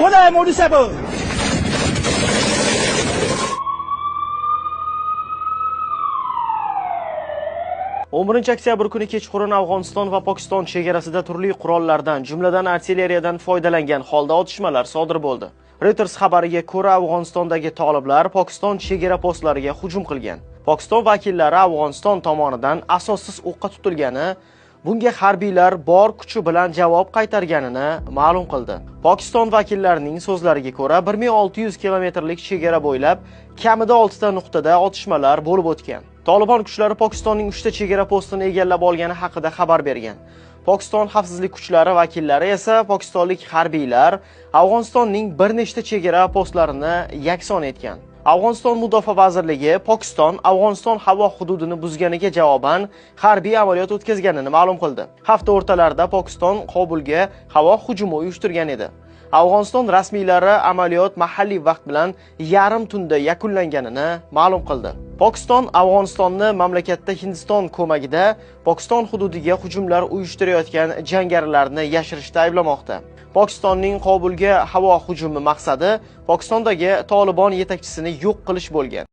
ولا مونسبو 11 oktyabr kuni kechqurun Afg'oniston va Pokiston chegarasida turli qurollardan, jumladan artilleriyadan foydalangan holda otishmalar sodir bo'ldi. Reuters xabariga ko'ra, Afg'onistondagi toliblar Pokiston chegara postlariga hujum qilgan. Pokiston vakillari Afg'oniston tomonidan asossiz o'qqa tutilgani, bunga harbiylar bor kuchi bilan javob qaytarganini ma'lum qildi. Pokiston vakillarining so'zlariga ko'ra, 1600 kilometrlik chegara bo'ylab kamida 6 ta nuqtada otishmalar bo'lib o'tgan. Tolibon kuchlari Pokistonning 3 ta chegara postini egallab olgani haqida xabar bergan. Pokiston xavfsizlik kuchlari vakillari esa pokistonlik harbiylar Afg'onistonning bir nechta chegara postlarini yakson etgan. Afg'oniston Mudofaa vazirligi Pokiston Afg'oniston havo hududini buzganiga javoban harbiy amaliyot o'tkazganini ma'lum qildi. Hafta o'rtalarida Pokiston Kobulga havo hujumi uyushtirgan edi. Afg'oniston rasmiylari amaliyot mahalliy vaqt bilan yarim tunda yakunlanganini ma'lum qildi. Pokiston Afg'onistonni mamlakatda Hindiston ko'magida Pokiston hududiga hujumlar uyushtirayotgan jangarilarni yashirishda ayblamoqda. Pokistonning Kobulga havo hujumi maqsadi Pokistondagi Tolibon yetakchisini yo'q qilish bo'lgan.